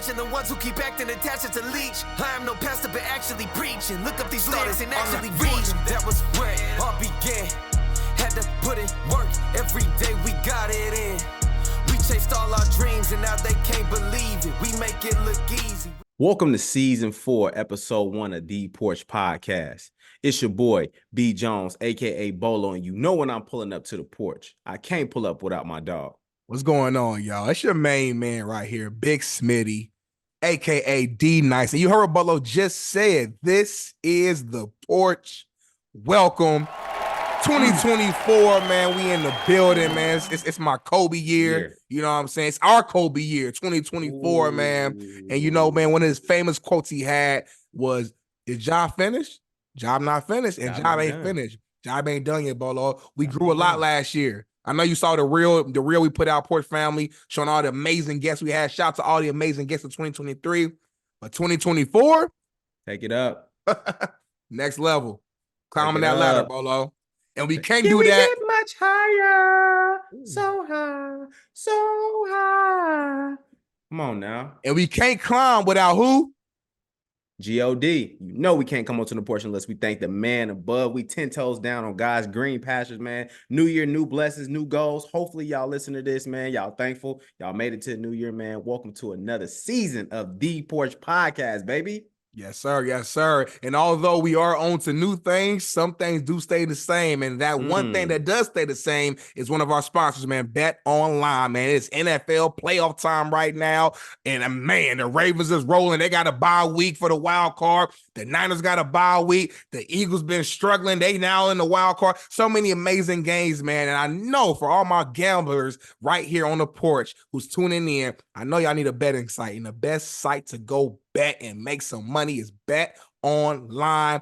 Imagine the ones who keep acting attached as a leech. I am no pastor, but actually preaching. Look up these lyrics and actually read. That was where it all began. Had to put in work. Every day we got it in. We chased all our dreams and now they can't believe it. We make it look easy. Welcome to Season 4, Episode 1 of the Porch Podcast. It's your boy, B. Jones, a.k.a. Bolo, and you know when I'm pulling up to the porch, I can't pull up without my dog. What's going on, y'all? It's your main man right here, Big Smitty, a.k.a. D Nice. And you heard what Bolo just said. This is the porch. Welcome. 2024, man. We in the building, man. It's my Kobe year. You know what I'm saying? It's our Kobe year, 2024, man. And you know, man, one of his famous quotes he had was, "Is job finished? Job not finished, and job ain't finished. Job ain't done yet, Bolo." We grew a lot last year. I know you saw the reel we put out, Porch Family, showing all the amazing guests we had. Shout out to all the amazing guests of 2023. But 2024, take it up. Next level. Climbing that ladder, Bolo. And we can't do that. Get much higher. So high. So high. Come on now. And we can't climb without who? G.O.D. You know we can't come onto the porch unless we thank the man above. We 10 toes down on God's green pastures, man. New year, new blessings, new goals. Hopefully y'all listen to this, man. Y'all thankful. Y'all made it to the new year, man. Welcome to another season of The Porch Podcast, baby. Yes, sir. Yes, sir. And although we are on to new things, some things do stay the same. And that one thing that does stay the same is one of our sponsors, man, Bet Online, man. It's NFL playoff time right now. And man, the Ravens is rolling. They got a bye week for the wild card. The Niners got a bye week. The Eagles been struggling. They now in the wild card. So many amazing games, man. And I know for all my gamblers right here on the porch who's tuning in, I know y'all need a betting site. And the best site to go bet and make some money is betonline.ag,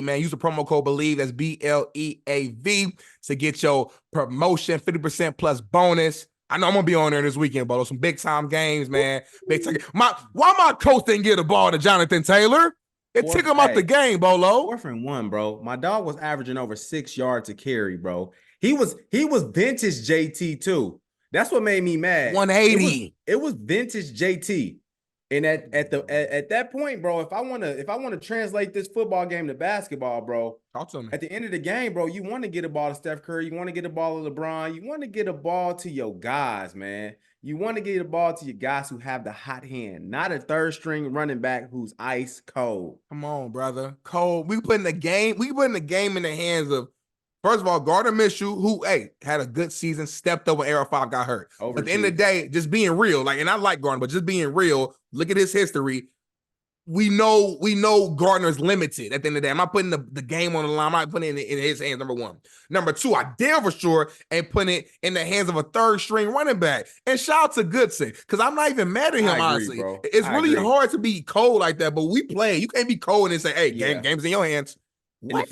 man. Use the promo code BELIEVE, that's BLEAV, to get your promotion, 50% plus bonus. I know I'm gonna be on there this weekend, Bolo. Some big time games, man. Big time. Why my coach didn't get a ball to Jonathan Taylor? It took him out the game, Bolo. 4th and 1, bro. My dog was averaging over 6 yards a carry, bro. He was vintage JT too. That's what made me mad. 180. It was vintage JT. And at that point, bro, if I want to translate this football game to basketball, bro, talk to me. At the end of the game, bro, you want to get a ball to Steph Curry, you want to get a ball to LeBron, you want to get a ball to your guys, man. You want to get a ball to your guys who have the hot hand, not a third string running back who's ice cold. Come on, brother. Cold. We putting the game in the hands of, first of all, Gardner Minshew, who, had a good season, stepped over Era 5, got hurt. At the end of the day, just being real, and I like Gardner, but just being real, look at his history. We know Gardner's limited at the end of the day. I'm not putting the game on the line. I'm not putting it in his hands, number one. Number two, I damn for sure ain't putting it in the hands of a third string running back. And shout out to Goodson, because I'm not even mad at him, honestly. Bro. It's really hard to be cold like that, but we play. You can't be cold and say, hey, game's in your hands. What?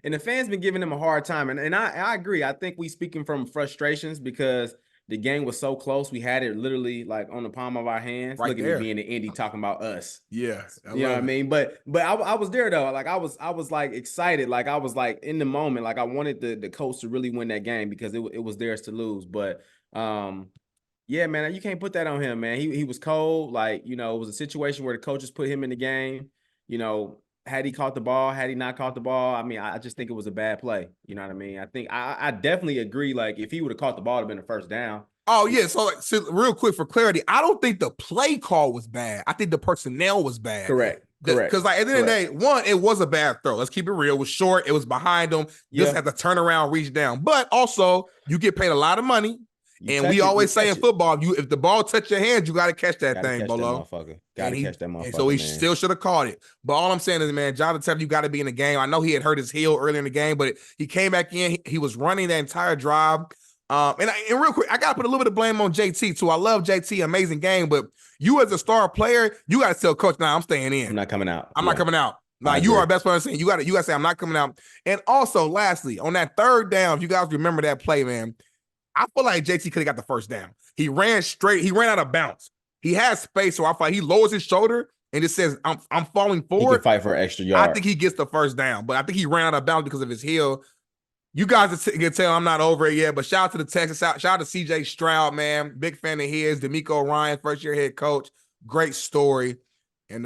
And the fans been giving him a hard time. And I agree. I think we speaking from frustrations because the game was so close. We had it literally like on the palm of our hands. Right. Look at me being an Indy talking about us. Yeah. You know what I mean? But I was there though. Like I was like excited. Like I was like in the moment. Like I wanted the coach to really win that game because it was theirs to lose. But yeah, man, you can't put that on him, man. He was cold. Like, you know, it was a situation where the coaches put him in the game. You know, had he caught the ball, had he not caught the ball, I mean, I just think it was a bad play. You know what I mean? I think I definitely agree. Like, if he would have caught the ball, it'd have been a first down. Oh, yeah. So real quick for clarity, I don't think the play call was bad. I think the personnel was bad. Correct. Because like at the end of the day, one, it was a bad throw. Let's keep it real. It was short. It was behind him. Just had to turn around, reach down. But also, you get paid a lot of money. And we always say in football, if the ball touch your hands, you got to catch that thing, Bolo. Got to catch that motherfucker. And so he still should have caught it. But all I'm saying is, man, Jonathan Taylor, you got to be in the game. I know he had hurt his heel early in the game, but he came back in. He was running that entire drive. And real quick, I got to put a little bit of blame on JT, too. I love JT, amazing game. But you as a star player, you got to tell coach, nah, I'm staying in. I'm not coming out. I'm not coming out. Like, you are our best player saying you got to say I'm not coming out. And also, lastly, on that third down, if you guys remember that play, man, I feel like JT could have got the first down. He ran straight. He ran out of bounds. He has space, so I feel like he lowers his shoulder and it says, I'm falling forward. He can fight for an extra yard. I think he gets the first down, but I think he ran out of bounds because of his heel. You guys can tell I'm not over it yet, but shout out to the Texans. Shout out to CJ Stroud, man. Big fan of his. DeMeco Ryan, first-year head coach. great story. And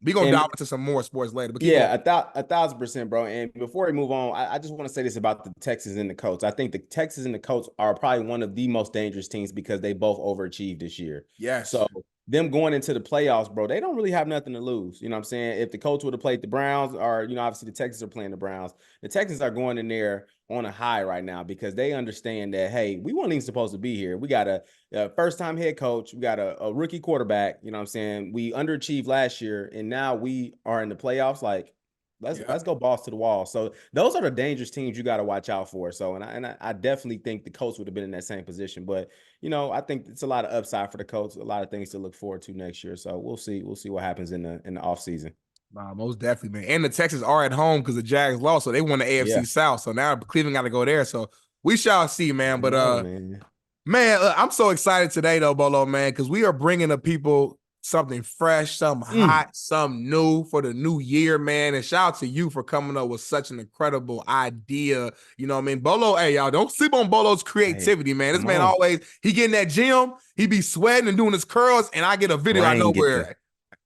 we gonna dive into some more sports later. But yeah, 1,000%, bro. And before we move on, I just want to say this about the Texans and the Colts. I think the Texans and the Colts are probably one of the most dangerous teams because they both overachieved this year. yes. So them going into the playoffs, bro, they don't really have nothing to lose. You know what I'm saying? If the Colts would have played the Browns, or, you know, obviously the Texans are playing the Browns, the Texans are going in there on a high right now because they understand that, hey, we weren't even supposed to be here. We got a first-time head coach. We got a rookie quarterback. You know what I'm saying? We underachieved last year, and now we are in the playoffs. Like, let's go balls to the wall. So those are the dangerous teams you got to watch out for. So, and I definitely think the Colts would have been in that same position. But, you know, I think it's a lot of upside for the Colts, a lot of things to look forward to next year. So we'll see what happens in the offseason. Nah, most definitely, man. And the Texans are at home because the Jags lost, so they won the AFC South. So now Cleveland got to go there. So we shall see, man. But man, I'm so excited today, though, Bolo, man, because we are bringing the people something fresh, something hot, something new for the new year, man. And shout out to you for coming up with such an incredible idea. You know what I mean? Bolo, hey, y'all, don't sleep on Bolo's creativity, man. This man always, he get in that gym, he be sweating and doing his curls, and I get a video I know where,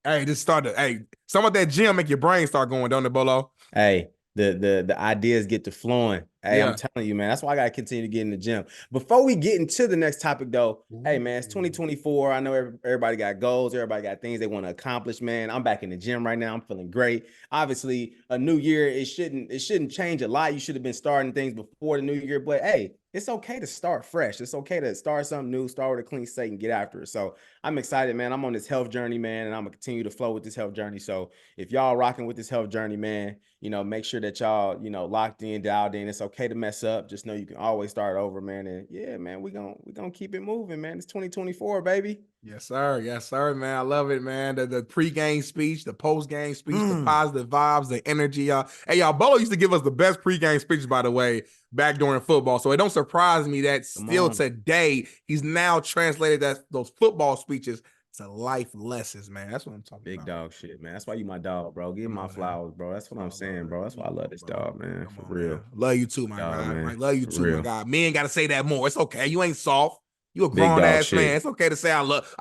hey, this started, hey, some of that gym make your brain start going, don't it, Bolo? Hey, the ideas get to flowing. Hey, I'm telling you, man, that's why I got to continue to get in the gym. Before we get into the next topic, though, hey, man, it's 2024. I know everybody got goals. Everybody got things they want to accomplish, man. I'm back in the gym right now. I'm feeling great. Obviously, a new year, it shouldn't change a lot. You should have been starting things before the new year. But, hey, it's okay to start fresh. It's okay to start something new, start with a clean slate and get after it. So I'm excited, man. I'm on this health journey, man, and I'm going to continue to flow with this health journey. So if y'all rocking with this health journey, man, you know, make sure that y'all, you know, locked in, dialed in. It's okay to mess up. Just know you can always start over, man. And yeah, man, we're gonna keep it moving, man. It's 2024, baby. Yes, sir. Yes, sir, man. I love it, man. The pre-game speech, the post-game speech, the positive vibes, the energy, y'all. Hey, y'all, Bolo used to give us the best pre-game speeches, by the way, back during football. So it don't surprise me that still today, he's now translated those football speeches to life lessons, man. That's what I'm talking about. Big dog shit, man. That's why you my dog, bro. Give my flowers, bro. That's what I'm saying, bro. That's why I love this dog, man. For real. Man. Love you too, my God. I love you too, my God. Men got to say that more. It's okay. You ain't soft. You a grown ass man. It's okay to say I love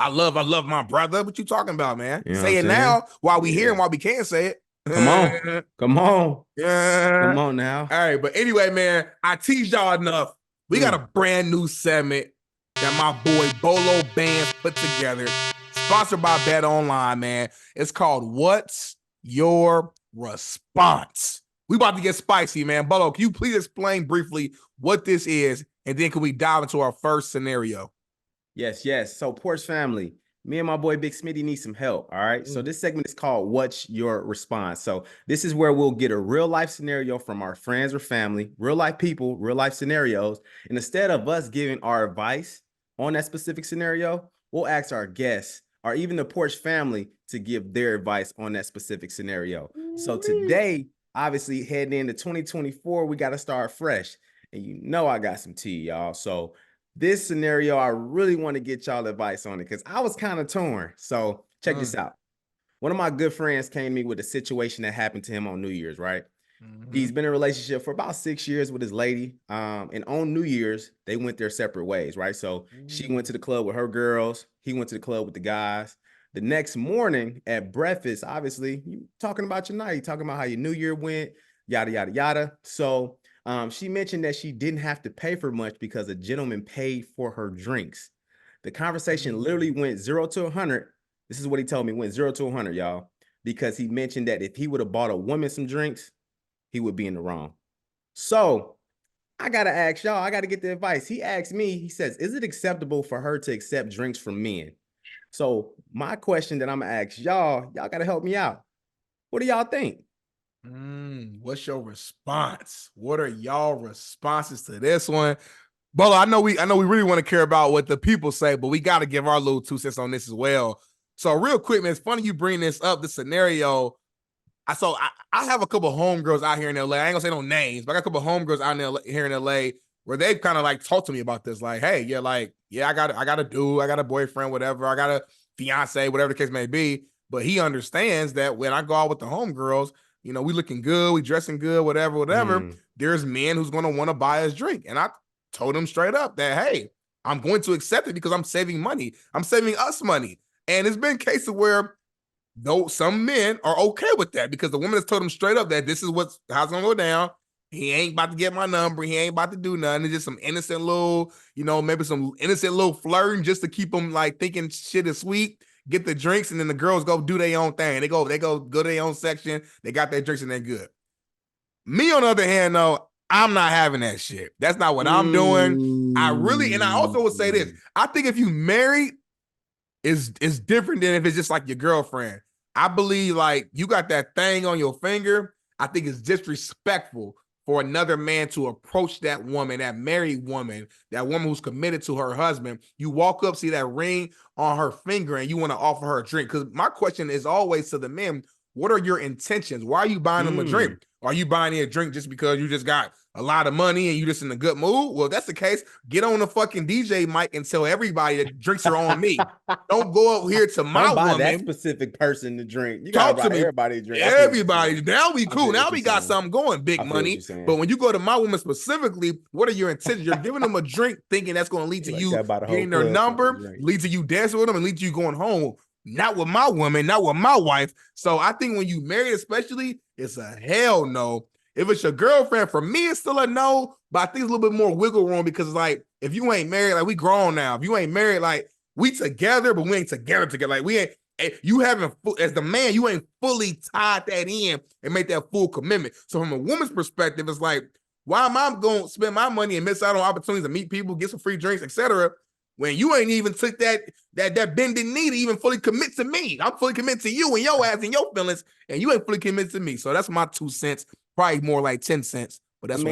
my brother. What you talking about, man? You know say it now while we hear and while we can't say it. Come on. Yeah. Come on now. All right, but anyway, man, I teased y'all enough. We got a brand new segment that my boy Bolo Bands put together. Sponsored by Bet Online, man. It's called What's Your Response? We about to get spicy, man. Bolo, can you please explain briefly what this is? And then can we dive into our first scenario? Yes. So, Porch family, me and my boy Big Smitty need some help, all right? So this segment is called What's Your Response? So this is where we'll get a real-life scenario from our friends or family, real-life people, real-life scenarios. And instead of us giving our advice on that specific scenario, we'll ask our guests or even the Porch family to give their advice on that specific scenario. So today, obviously heading into 2024, we got to start fresh. And you know I got some tea, y'all. So this scenario, I really want to get y'all advice on it because I was kind of torn. So check this out. One of my good friends came to me with a situation that happened to him on New Year's, right? He's been in a relationship for about 6 years with his lady. And on New Year's, they went their separate ways, right? So she went to the club with her girls. He went to the club with the guys. The next morning at breakfast, obviously, you talking about your night, you talking about how your New Year went, yada, yada, yada. So she mentioned that she didn't have to pay for much because a gentleman paid for her drinks. The conversation literally went 0 to 100. This is what he told me, went 0 to 100, y'all, because he mentioned that if he would have bought a woman some drinks, he would be in the wrong. So I got to ask y'all, I got to get the advice. He asked me, he says, is it acceptable for her to accept drinks from men? So my question that I'm going to ask y'all got to help me out. What do y'all think? What's your response? What are y'all responses to this one? Bolo, I know we really want to care about what the people say, but we got to give our little 2 cents on this as well. So real quick, man, it's funny you bring this up, the scenario. I have a couple of homegirls out here in LA. I ain't gonna say no names, but I got a couple of homegirls out here in LA where they've kind of like talked to me about this. Like, hey, I got a dude, I got a boyfriend, whatever, I got a fiance, whatever the case may be. But he understands that when I go out with the homegirls, you know, we looking good, we dressing good, whatever. There's men who's gonna want to buy us drink. And I told him straight up that, hey, I'm going to accept it because I'm saving money. I'm saving us money. And it's been cases where though some men are okay with that because the woman has told them straight up that this is how it's gonna go down. He ain't about to get my number. He ain't about to do nothing. It's just some innocent little, maybe some innocent little flirting just to keep them like thinking shit is sweet. Get the drinks, and then the girls go do their own thing. They go to their own section. They got their drinks and they're good. Me, on the other hand, though, I'm not having that shit. That's not what I'm doing. And I also would say this. I think if you married, is different than if it's just like your girlfriend. I believe like you got that thing on your finger. I think it's disrespectful for another man to approach that woman, that married woman, that woman who's committed to her husband. You walk up, see that ring on her finger, and you want to offer her a drink. Because my question is always to the men, what are your intentions? Why are you buying them a drink? Are you buying a drink just because you just got a lot of money and you just in a good mood? Well, if that's the case, get on the fucking DJ mic and tell everybody that drinks are on me. Don't go up here to my woman. That specific person to drink. You talk gotta to me. Everybody to drink. Everybody. Now we cool. Now we got something going, big money. But when you go to my woman specifically, what are your intentions? You're giving them a drink thinking that's going to lead to you getting their number, lead to you dancing with them, and lead to you going home. Not with my woman, not with my wife. So I think when you married, especially, it's a hell no. If it's your girlfriend, for me, it's still a no. But I think it's a little bit more wiggle room because, like, if you ain't married, like, we grown now. If you ain't married, like, we together, but we ain't together. Like, we ain't. You haven't, as the man, you ain't fully tied that in and made that full commitment. So from a woman's perspective, it's like, why am I going to spend my money and miss out on opportunities to meet people, get some free drinks, etc., when you ain't even took that bended knee to even fully commit to me? I'm fully committed to you and your ass and your feelings, and you ain't fully committed to me. So that's my 2 cents, probably more like 10 cents. But that's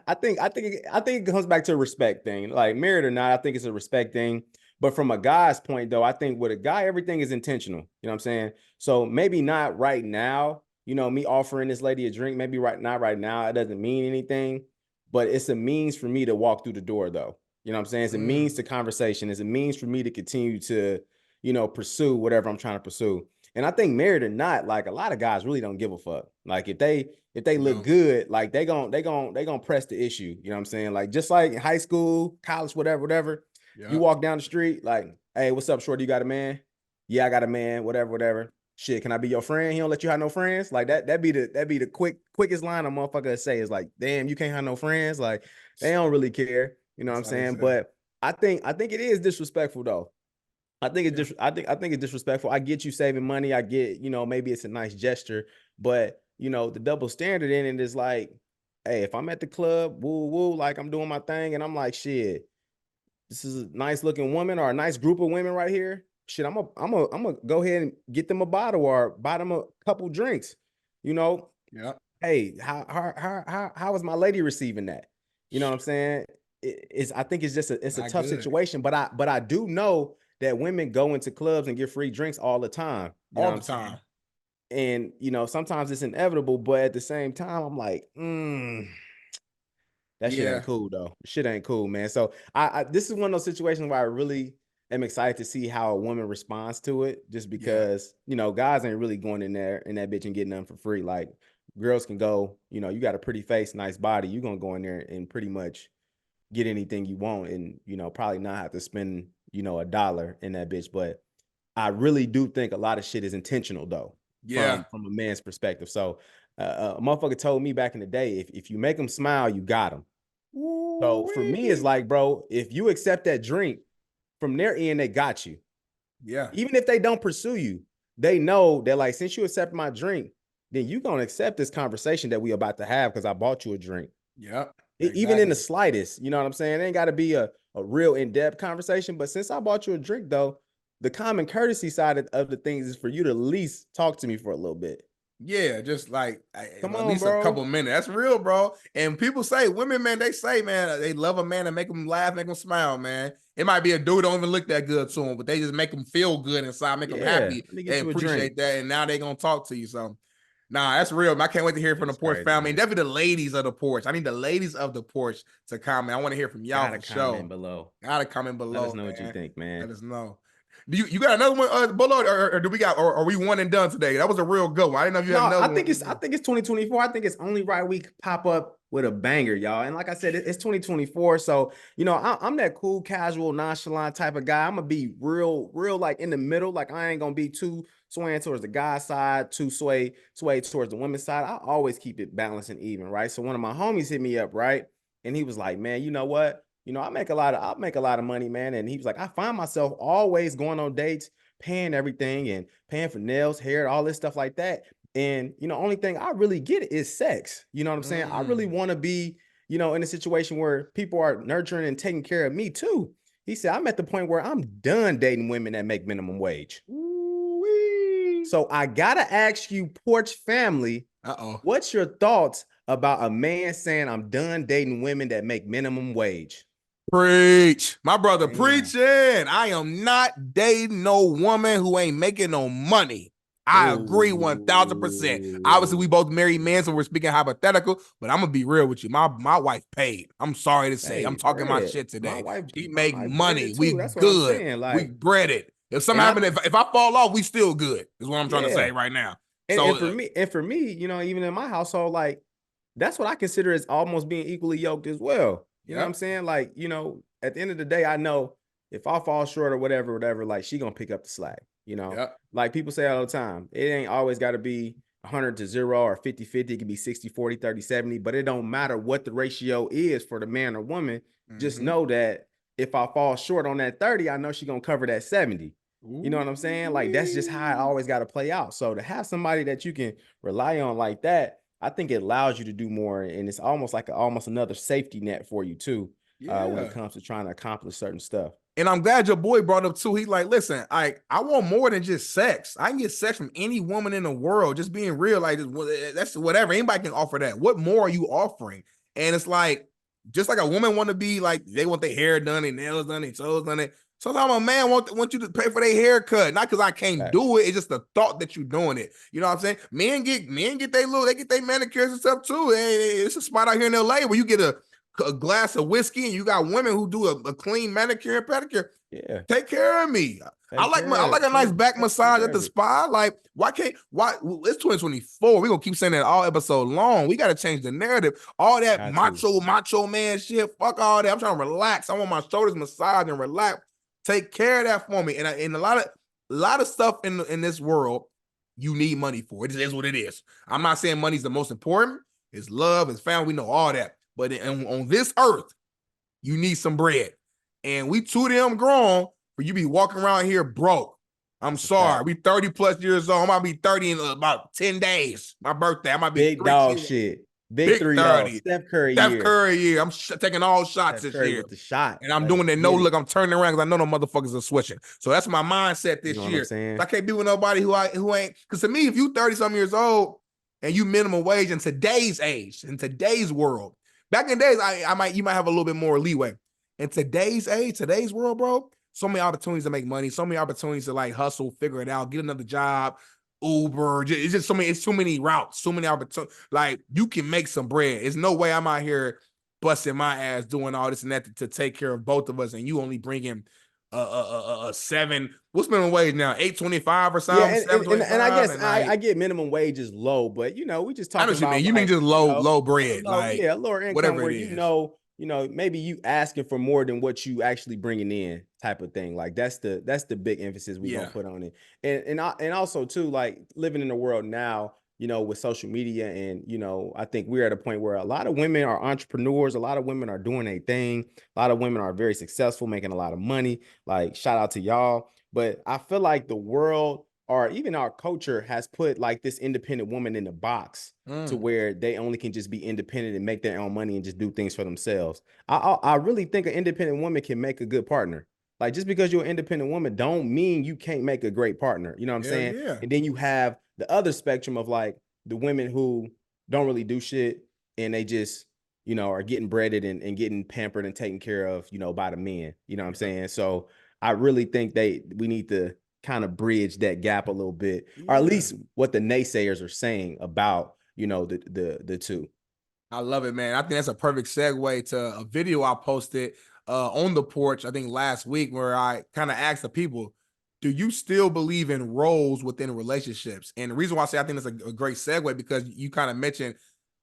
I think it comes back to a respect thing. Like, married or not, I think it's a respect thing. But from a guy's point, though, I think with a guy, everything is intentional. You know what I'm saying? So maybe not right now, me offering this lady a drink, maybe not right now. It doesn't mean anything, but it's a means for me to walk through the door, though. You know what I'm saying? It's a means to conversation. It's a means for me to continue to, pursue whatever I'm trying to pursue. And I think married or not, like, a lot of guys really don't give a fuck. Like, if they look good, like, they gonna press the issue. You know what I'm saying? Like, just like in high school, college, whatever. Yeah. You walk down the street, like, hey, what's up, shorty? You got a man? Yeah, I got a man. Whatever. Shit, can I be your friend? He don't let you have no friends. Like, that'd be the quickest line a motherfucker say is like, damn, you can't have no friends. Like, they don't really care. You know what I'm saying? But I think it is disrespectful, though. I think it's disrespectful. I get you saving money. I get, maybe it's a nice gesture, but the double standard in it is like, hey, if I'm at the club, woo, like, I'm doing my thing, and I'm like, shit, this is a nice looking woman or a nice group of women right here. Shit, I'm gonna go ahead and get them a bottle or buy them a couple drinks. Yeah. Hey, how is my lady receiving that? You know what I'm saying? I think it's just a tough situation, but I do know that women go into clubs and get free drinks all the time. All the time. And sometimes it's inevitable, but at the same time, I'm like, that shit ain't cool, though. Shit ain't cool, man. So this is one of those situations where I really am excited to see how a woman responds to it, just because, guys ain't really going in there in that bitch and getting nothing for free. Like, girls can go, you got a pretty face, nice body. You're going to go in there and pretty much get anything you want and, probably not have to spend, $1 in that bitch. But I really do think a lot of shit is intentional, though. From a man's perspective. So a motherfucker told me back in the day, if you make them smile, you got them. So for me, it's like, bro, if you accept that drink, from their end, they got you. Yeah. Even if they don't pursue you, they know that, like, since you accept my drink, then you gonna accept this conversation that we about to have because I bought you a drink. Yeah. Exactly. Even in the slightest, you know what I'm saying? It ain't got to be a real in-depth conversation. But since I bought you a drink, though, the common courtesy side of the things is for you to at least talk to me for a little bit. Yeah, just like at least a couple minutes. That's real, bro. And people say, women, man, they say, man, they love a man and make them laugh, make them smile, man. It might be a dude don't even look that good to them, but they just make them feel good inside, make them happy. They appreciate that, and now they gonna talk to you. So, nah, that's real. I can't wait to hear from the Porch family, and definitely the ladies of the Porch. I need the ladies of the Porch to comment. I want to hear from y'all for sure. Gotta comment below. Let us know what you think, man. Let us know. Do you got another one, Bullo, or do we got, or are we one and done today? That was a real good one. I didn't know if you had another one. I think it's 2024. I think it's only right we pop up with a banger, y'all. And like I said, it's 2024. So, you know, I'm that cool, casual, nonchalant type of guy. I'm gonna be real, like in the middle. Like I ain't gonna be too swaying towards the guy side, too sway towards the women's side. I always keep it balanced and even, right? So one of my homies hit me up, right? And he was like, man, you know what? You know, I make a lot of money, man. And he was like, I find myself always going on dates, paying everything and paying for nails, hair, all this stuff like that. And, you know, only thing I really get is sex. You know what I'm saying? I really want to be, you know, in a situation where people are nurturing and taking care of me too. He said, I'm at the point where I'm done dating women that make minimum wage. Ooh-wee. So I got to ask you, Porch family, what's your thoughts about a man saying I'm done dating women that make minimum wage? Preach. My brother preaching. I am not dating no woman who ain't making no money. I agree 1000%. Obviously, we both married men, so we're speaking hypothetical, but I'm gonna be real with you. My wife paid. I'm sorry to say. I'm talking my shit today. My wife, she make money. We That's good. What I'm saying. Like, we breaded. If something happen, if I fall off, we still good, is what I'm trying to say right now. And for me, you know, even in my household, like that's what I consider as almost being equally yoked as well. You know what I'm saying? Like, you know, at the end of the day, I know if I fall short or whatever, like she gonna pick up the slack. You know, like people say all the time, it ain't always got to be 100-0 or 50-50. It can be 60-40, 30-70, but it don't matter what the ratio is for the man or woman. Just know that if I fall short on that 30, I know she's gonna cover that 70. You know what I'm saying? Like that's just how it always got to play out. So to have somebody that you can rely on like that, I think it allows you to do more, and it's almost like almost another safety net for you too, when it comes to trying to accomplish certain stuff. And I'm glad your boy brought up too. He's like, listen, I want more than just sex. I can get sex from any woman in the world. Just being real, like that's whatever. Anybody can offer that. What more are you offering? And it's like, just like a woman want to be like, they want their hair done, their nails done, their toes done. Sometimes a man want you to pay for their haircut, not because I can't do it. It's just the thought that you're doing it. You know what I'm saying? Men get their manicures and stuff too. It's a spot out here in LA where you get a glass of whiskey and you got women who do a clean manicure and pedicure. Yeah, take care of me. I like a nice back massage at the spa. Like, why it's 2024. We're gonna keep saying that all episode long. We gotta change the narrative. All that macho man shit. Fuck all that. I'm trying to relax. I want my shoulders massaged and relax. Take care of that for me. And a lot of stuff in this world, you need money for. It is what it is. I'm not saying money's the most important. It's love, it's family. We know all that. But on this earth, you need some bread. And we too damn grown for you be walking around here broke. I'm sorry. We 30 plus years old. I might be 30 in about 10 days. My birthday. I might be big dog shit. Big 30. Steph Curry year. I'm taking all shots this year. With the shot. And I'm doing that no look. I'm turning around because I know no motherfuckers are switching. So that's my mindset this year. I can't be with nobody who ain't. Because to me, if you 30-something years old and you minimum wage in today's age, in today's world, back in the days, you might have a little bit more leeway. In today's age, today's world, bro, so many opportunities to make money, so many opportunities to like hustle, figure it out, get another job, Uber. It's just it's too many routes, so many opportunities. Like, you can make some bread. There's no way I'm out here busting my ass doing all this and that to take care of both of us, and you only bring in a 7. What's minimum wage now? 8.25 or something. Yeah, and I guess I get minimum wage is low, but you know, we just talking about. You mean just low bread, lower income, whatever where you know, maybe you asking for more than what you actually bringing in, type of thing. Like that's the big emphasis we gonna put on it, and also too, like living in the world now, you know, with social media, and you know, I think we're at a point where a lot of women are entrepreneurs, a lot of women are doing a thing, a lot of women are very successful, making a lot of money. Like, shout out to y'all. But I feel like the world, or even our culture, has put like this independent woman in the box to where they only can just be independent and make their own money and just do things for themselves. I really think an independent woman can make a good partner. Like, just because you're an independent woman don't mean you can't make a great partner. You know what I'm saying? Yeah. And then you have the other spectrum of like the women who don't really do shit and they just, you know, are getting breaded and getting pampered and taken care of, you know, by the men. You know what I'm saying? So I really think we need to kind of bridge that gap a little bit, or at least what the naysayers are saying about, you know, the two. I love it, man. I think that's a perfect segue to a video I posted on the porch, I think last week, where I kind of asked the people, do you still believe in roles within relationships? And the reason why I say I think that's a great segue, because you kind of mentioned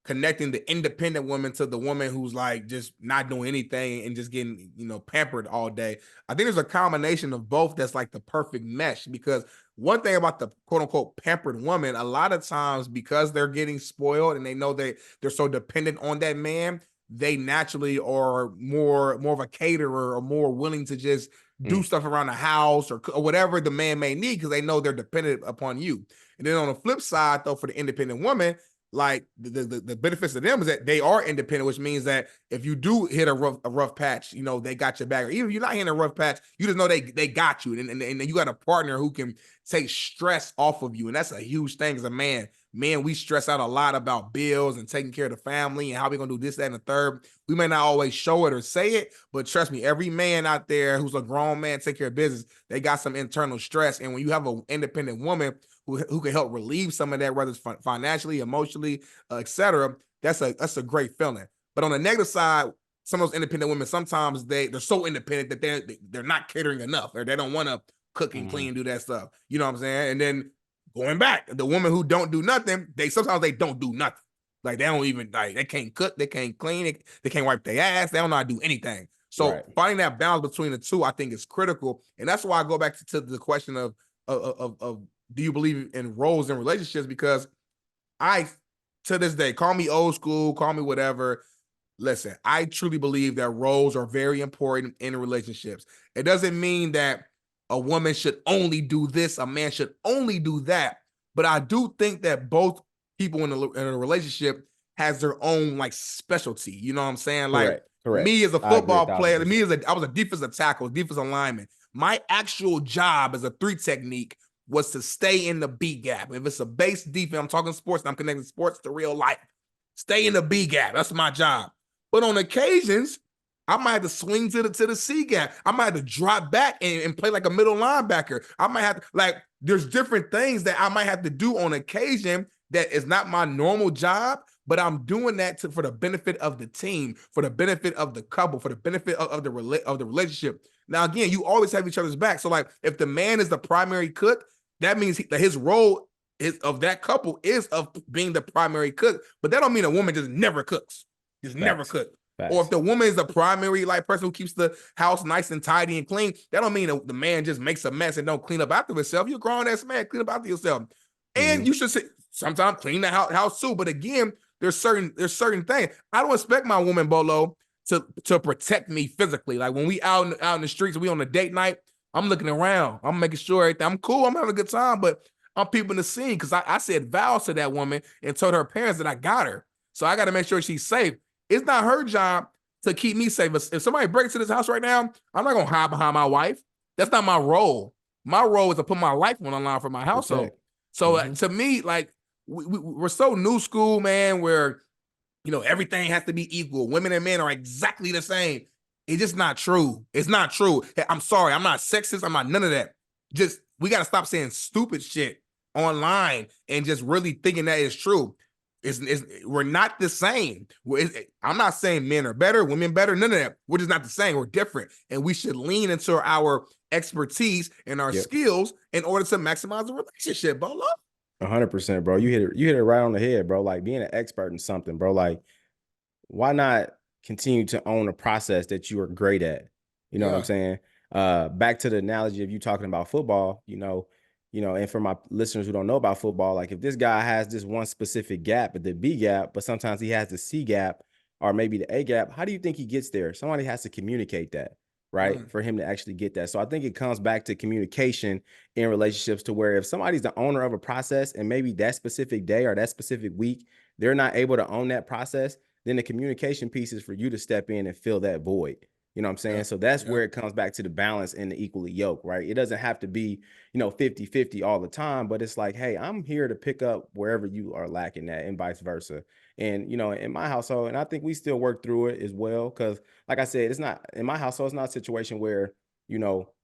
connecting the independent woman to the woman who's like just not doing anything and just getting, pampered all day. I think there's a combination of both that's like the perfect mesh, because one thing about the quote unquote pampered woman, a lot of times because they're getting spoiled and they know they're so dependent on that man, they naturally are more of a caterer or more willing to just do stuff around the house or whatever the man may need because they know they're dependent upon you. And then on the flip side, though, for the independent woman, like the benefits of them is that they are independent, which means that if you do hit a rough patch, they got your back. Or even if you're not hitting a rough patch, you just know they got you, and you got a partner who can take stress off of you, and that's a huge thing as a man. Man, we stress out a lot about bills and taking care of the family and how we're gonna do this, that, and the third. We may not always show it or say it, but trust me, every man out there who's a grown man take care of business, they got some internal stress. And when you have an independent woman who can help relieve some of that, whether it's financially, emotionally, etc., that's a great feeling. But on the negative side, some of those independent women, sometimes they're so independent that they're not catering enough, or they don't want to cook and clean, do that stuff. You know what I'm saying? And then going back, the women who don't do nothing, sometimes they don't do nothing. Like they don't even, like, they can't cook, they can't clean, they can't wipe their ass, they don't know how to do anything. So finding that balance between the two, I think, is critical. And that's why I go back to the question of do you believe in roles in relationships? Because to this day, call me old school, call me whatever. Listen, I truly believe that roles are very important in relationships. It doesn't mean that a woman should only do this, a man should only do that. But I do think that both people in a relationship has their own like specialty. You know what I'm saying? Like me as a football player, I was a defensive tackle, defensive lineman. My actual job as a 3 technique was to stay in the B gap. If it's a base defense, I'm talking sports, and I'm connecting sports to real life. Stay in the B gap. That's my job. But on occasions, I might have to swing to the C gap. I might have to drop back and play like a middle linebacker. I might have to, there's different things that I might have to do on occasion that is not my normal job, but I'm doing that for the benefit of the team, for the benefit of the couple, for the benefit of the relationship. Now, again, you always have each other's back. So, like, if the man is the primary cook, that means that his role of that couple is of being the primary cook. But that don't mean a woman just never cooks, never cook. Or if the woman is the primary person who keeps the house nice and tidy and clean, that don't mean the man just makes a mess and don't clean up after himself. You're a grown-ass man, clean up after yourself. And you should sometimes clean the house too. But again, there's certain things. I don't expect my woman, Bolo, to protect me physically. Like when we out in the streets, we on a date night, I'm looking around. I'm making sure everything. I'm cool. I'm having a good time, but I'm peeping the scene because I said vows to that woman and told her parents that I got her. So I got to make sure she's safe. It's not her job to keep me safe. If somebody breaks into this house right now, I'm not going to hide behind my wife. That's not my role. My role is to put my life on the line for my household. Okay. So to me, like we're so new school, man, where, everything has to be equal. Women and men are exactly the same. It's just not true. It's not true. I'm sorry. I'm not sexist. I'm not none of that. Just, we got to stop saying stupid shit online and just really thinking that is true. We're not the same. I'm not saying men are better, women better, none of that. We're just not the same. We're different. And we should lean into our expertise and our skills in order to maximize the relationship, Bolo. 100%, bro. You hit it right on the head, bro. Like being an expert in something, bro. Like, why not continue to own a process that you are great at? You know what I'm saying? Back to the analogy of you talking about football, and for my listeners who don't know about football, like if this guy has this one specific gap at the B gap, but sometimes he has the C gap or maybe the A gap, how do you think he gets there? Somebody has to communicate that, right? For him to actually get that. So I think it comes back to communication in relationships, to where if somebody's the owner of a process and maybe that specific day or that specific week, they're not able to own that process, then the communication piece is for you to step in and fill that void. You know what I'm saying? So that's where it comes back to the balance and the equally yoke, right? It doesn't have to be, 50-50 all the time, but it's like, hey, I'm here to pick up wherever you are lacking at, and vice versa. And, in my household, and I think we still work through it as well. Cause like I said, it's not in my household, it's not a situation where,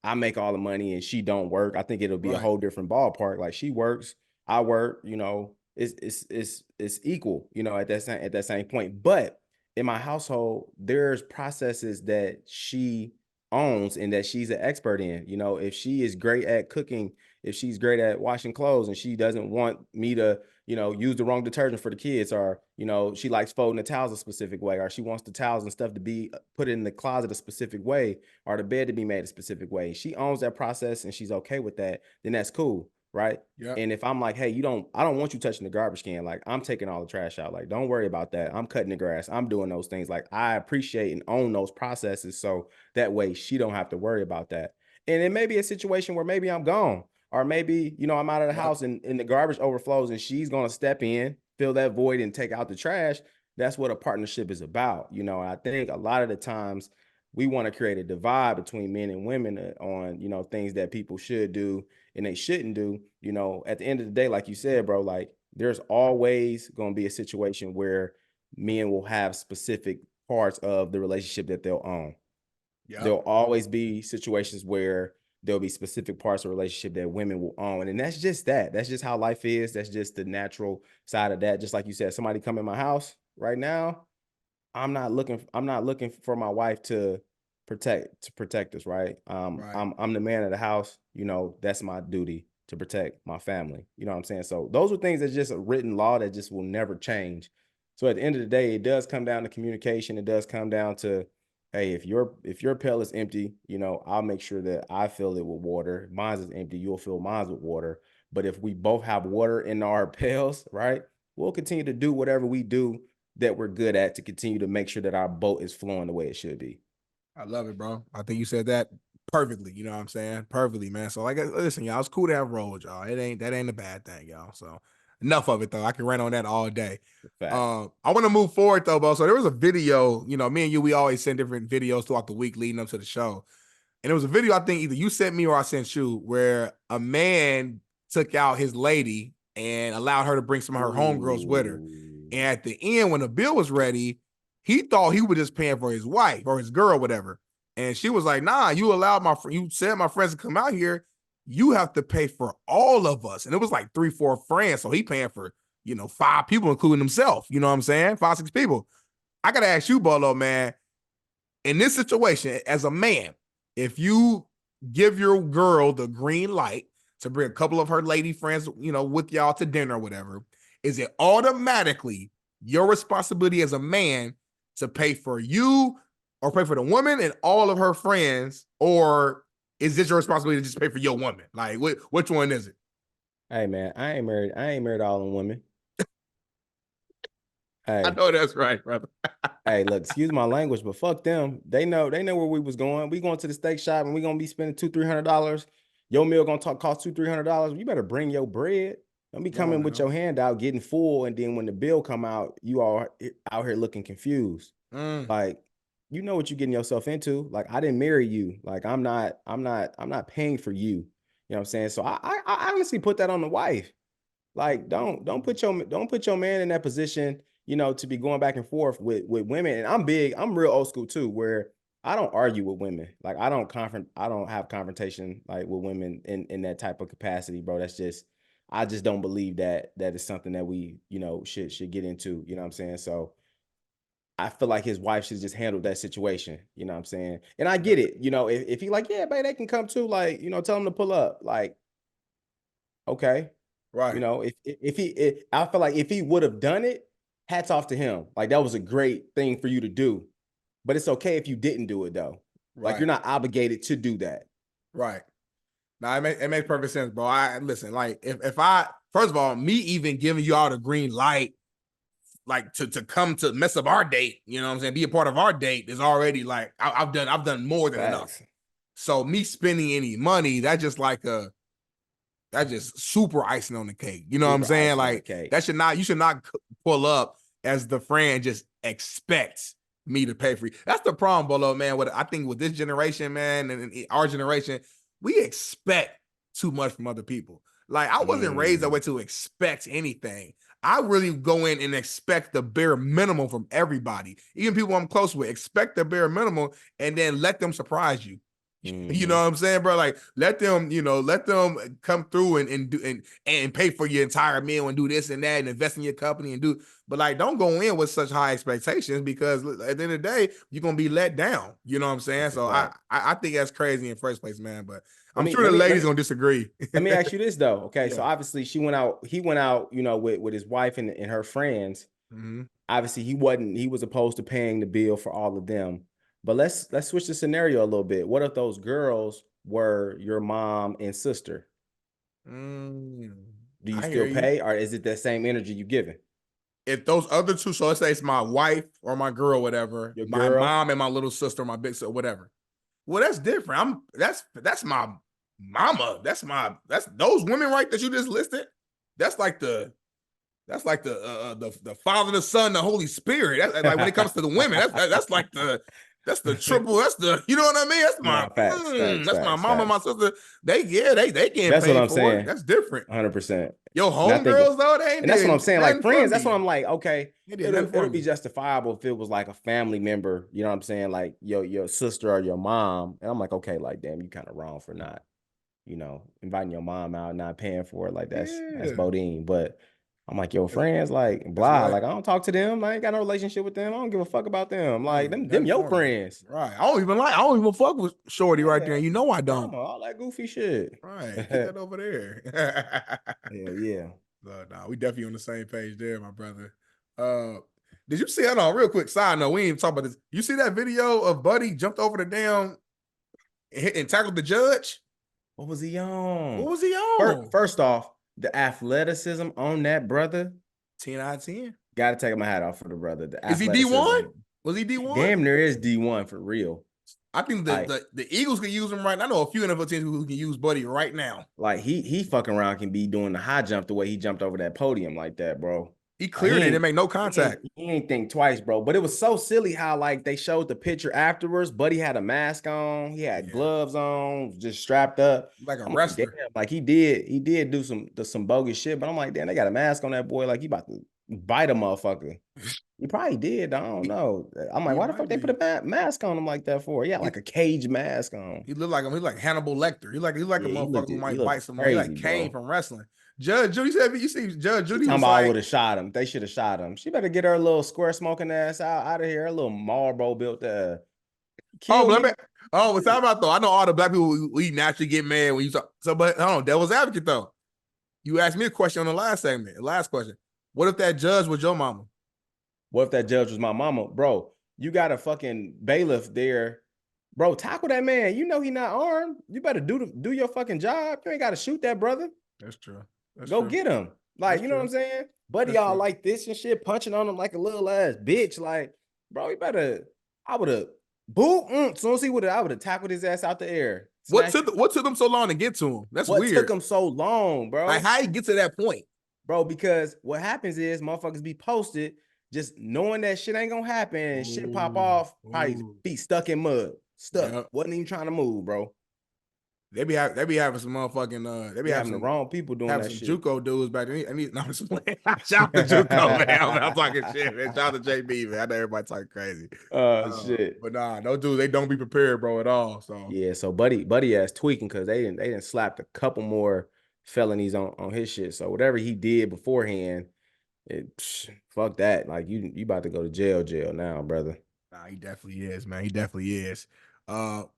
I make all the money and she don't work. I think it'll be a whole different ballpark. Like she works, I work, it's equal, at that same point. But in my household, there's processes that she owns and that she's an expert in. If she is great at cooking, if she's great at washing clothes and she doesn't want me to, use the wrong detergent for the kids, or, she likes folding the towels a specific way, or she wants the towels and stuff to be put in the closet a specific way, or the bed to be made a specific way. She owns that process and she's okay with that, then that's cool. Right. Yeah. And if I'm like, hey, I don't want you touching the garbage can. Like, I'm taking all the trash out. Like, don't worry about that. I'm cutting the grass. I'm doing those things. Like, I appreciate and own those processes. So that way she don't have to worry about that. And it may be a situation where maybe I'm gone, or maybe, I'm out of the house and the garbage overflows and she's going to step in, fill that void and take out the trash. That's what a partnership is about. And I think a lot of the times we want to create a divide between men and women on, things that people should do and they shouldn't do. At the end of the day, like you said, bro, like there's always going to be a situation where men will have specific parts of the relationship that they'll own. Yep. There'll always be situations where there'll be specific parts of the relationship that women will own. And that's just that. That's just how life is. That's just the natural side of that. Just like you said, somebody come in my house right now, I'm not looking for my wife to protect us, right? I'm the man of the house, that's my duty to protect my family. You know what I'm saying? So those are things that's just a written law that just will never change. So at the end of the day, it does come down to communication. It does come down to, hey, if your pail is empty, I'll make sure that I fill it with water. Mine is empty, you'll fill mine with water. But if we both have water in our pails, right, we'll continue to do whatever we do that we're good at to continue to make sure that our boat is flowing the way it should be. I love it, bro. I think you said that perfectly. You know what I'm saying? Perfectly, man. So like, listen, y'all, it's cool to have roles, y'all. That ain't a bad thing, y'all. So enough of it though. I can rant on that all day. I want to move forward though, bro. So there was a video, me and you, we always send different videos throughout the week leading up to the show. And it was a video, I think either you sent me or I sent you, where a man took out his lady and allowed her to bring some of her homegirls with her. And at the end, when the bill was ready, he thought he was just paying for his wife or his girl, whatever. And she was like, nah, you allowed you said my friends to come out here. You have to pay for all of us. And it was like 3-4 friends. So he paying for, 5 people, including himself. You know what I'm saying? 5-6 people. I got to ask you, Bolo, man, in this situation, as a man, if you give your girl the green light to bring a couple of her lady friends, with y'all to dinner or whatever, is it automatically your responsibility as a man to pay for you or pay for the woman and all of her friends? Or is this your responsibility to just pay for your woman? Like, which one is it? Hey, man, I ain't married all them women. Hey, I know that's right, brother. Hey, look, excuse my language, but fuck them. They know where we was going. We going to the steak shop and we gonna be spending $200-300. Your meal gonna cost $200-300. You better bring your bread. Don't be coming with your hand out, getting full, and then when the bill come out, you are out here looking confused. Like, you know what you're getting yourself into. Like, I didn't marry you. Like, I'm not paying for you. You know what I'm saying? So I honestly put that on the wife. Like, don't put your man in that position, to be going back and forth with women. And I'm real old school too, where I don't argue with women. Like, I don't have confrontation like with women in that type of capacity, bro. I just don't believe that is something that we, should get into. You know what I'm saying? So I feel like his wife should just handle that situation. You know what I'm saying? And I get it. If he like, yeah, babe, they can come too. Like, tell them to pull up. Like, okay. Right. I feel like if he would have done it, hats off to him. Like, that was a great thing for you to do. But it's okay if you didn't do it though. Right. Like, you're not obligated to do that. Right. Now it makes perfect sense, bro. I listen, like if I, first of all, me even giving you all the green light, like to come to mess up our date, you know what I'm saying, be a part of our date is already like I've done more than enough. So me spending any money, that's just super icing on the cake. You know what I'm saying? Like, you should not pull up as the friend just expects me to pay for you. That's the problem, Bolo, man. I think with this generation, man, and our generation, we expect too much from other people. Like, I wasn't raised that way to expect anything. I really go in and expect the bare minimum from everybody. Even people I'm close with, expect the bare minimum and then let them surprise you. You know what I'm saying, bro? Like, let them come through and do and pay for your entire meal and do this and that and invest in your company and do. But like, don't go in with such high expectations because at the end of the day, you're gonna be let down. You know what I'm saying? So I think that's crazy in the first place, man. But I'm sure the ladies gonna disagree. Let me ask you this though. Okay, Yeah. so obviously he went out, with his wife and her friends. Obviously he was opposed to paying the bill for all of them. But let's switch the scenario a little bit. What if those girls were your mom and sister? Do you still pay, or is it that same energy you giving? If those other two, so let's say it's my wife or my girl, whatever, my mom and my little sister, my big sister, whatever. Well, that's different. That's my mama. That's those women, right, that you just listed. That's like the Father, the Son, the Holy Spirit. That's like when it comes to the women. That's the triple. That's the, you know what I mean? That's my that's my mama, my sister. They getting that's paid what I'm for saying. it. That's different. 100%. Yo, homegirls though, they ain't. And that's what I'm saying. Like friends, that's what I'm like. Okay, it'll be justifiable if it was like a family member. You know what I'm saying? Like your sister or your mom. And I'm like, okay, like damn, you kind of wrong for not, inviting your mom out, not paying for it. Like that's Bodine. But I'm like, your friends, like, blah, right. like, I don't talk to them. I ain't got no relationship with them. I don't give a fuck about them. Like, them your friends. Right. I don't even fuck with Shorty right there. You know I don't. All that goofy shit. Right. Get that over there. Yeah. Nah, we definitely on the same page there, my brother. Did you see, hold on, real quick, side note, we ain't even talk about this. You see that video of Buddy jumped over the damn and tackled the judge? What was he on? First off, the athleticism on that brother, 10 out of 10. Gotta take my hat off for the brother. Is he D1? Was he D1? Damn near is D1 for real. I think the Eagles can use him right now. I know a few NFL teams who can use Buddy right now. Like he fucking around can be doing the high jump the way he jumped over that podium like that, bro. He cleared it and make no contact. He ain't think twice, bro. But it was so silly how like they showed the picture afterwards. Buddy had a mask on, he had gloves on, just strapped up like a wrestler. Like he did do some bogus shit. But I'm like, damn, they got a mask on that boy. Like he about to bite a motherfucker. He probably did. I don't know. I'm like, why the fuck they put a mask on him like that for? Yeah, like a cage mask on. He looked like him. He's like Hannibal Lecter. He's like a motherfucker who might bite someone. He like Kane from wrestling. Judge Judy said, you see Judge Judy was like, would have shot him. They should have shot him. She better get her little square smoking ass out of here. Her little Marlboro built what's that about though? I know all the black people we naturally get mad when you talk. So, but hold on, devil's advocate though. You asked me a question on the last segment. Last question. What if that judge was your mama? What if that judge was my mama? Bro, you got a fucking bailiff there. Bro, tackle that man. You know he not armed. You better do your fucking job. You ain't got to shoot that brother. That's true. Go get him. Like, you know what I'm saying? Buddy all like this and shit, punching on him like a little ass bitch. Like, bro, I would have soon as I would have tackled his ass out the air. What took them so long to get to him? That's weird. What took him so long, bro? Like, how you get to that point? Bro, because what happens is motherfuckers be posted just knowing that shit ain't gonna happen and shit pop off, probably feet stuck in mud. Stuck. Wasn't even trying to move, bro. They be having some motherfucking they be having the wrong people doing that shit. JUCO dudes back then. I'm just playing. Shout out to JUCO, man. I'm talking shit, man. Shout out to JB, man. I know everybody talking crazy. Shit. But nah, no dude, they don't be prepared, bro, at all. So yeah, so buddy ass tweaking because they didn't slapped a couple more felonies on his shit. So whatever he did beforehand, fuck that. Like you about to go to jail now, brother. Nah, he definitely is, man. He definitely is.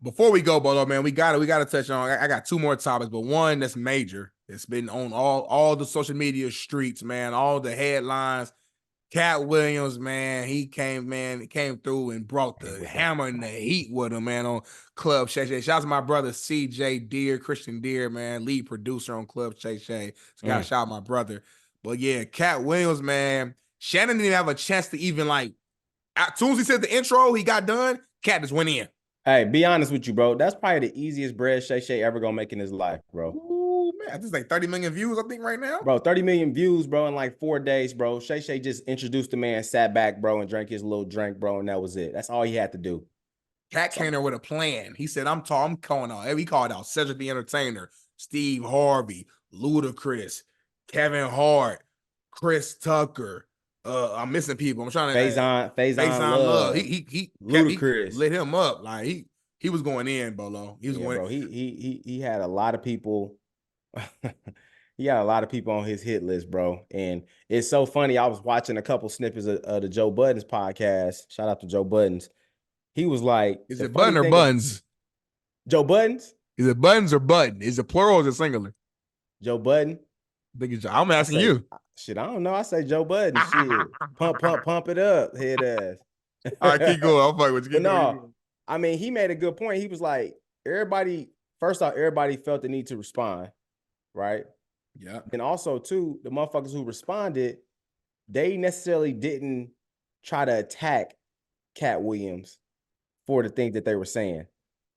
Before we go, Bolo, man, we gotta touch on. I got two more topics, but one that's major. It's been on all the social media streets, man. All the headlines. Katt Williams, man, he came through and brought the hammer and the heat with him, man, on Club Shay Shay. Shout out to my brother CJ Deere, Christian Deere, man, lead producer on Club Shay Shay. So gotta shout out my brother. But yeah, Katt Williams, man, Shannon didn't have a chance to even like. As soon as he said the intro, he got done. Katt just went in. Hey, be honest with you, bro. That's probably the easiest bread Shay Shay ever gonna make in his life, bro. Ooh, man, this is like 30 million views, I think, right now. Bro, 30 million views, bro, in like 4 days, bro. Shay Shay just introduced the man, sat back, bro, and drank his little drink, bro, and that was it. That's all he had to do. Katt came there with a plan. He said, I'm calling out. He called out Cedric the Entertainer, Steve Harvey, Ludacris, Kevin Hart, Chris Tucker. I'm missing people. I'm trying to Faison Love. He Ludacris lit him up. Like He was going in, Bolo. He was going. Bro. He had a lot of people. He had a lot of people on his hit list, bro. And it's so funny. I was watching a couple snippets of the Joe Buttons podcast. Shout out to Joe Buttons. He was like, Is it Button or Buns? Joe Buttons? Is it Buttons or Button? Is it plural or is it singular? Joe Button. I'm asking you. Shit, I don't know. I say Joe Budden. Shit. Pump it up, head ass. All right, keep going. I'll fight with you. Keep going. I mean, he made a good point. He was like, first off, everybody felt the need to respond, right? Yeah. And also, too, the motherfuckers who responded, they necessarily didn't try to attack Katt Williams for the things that they were saying.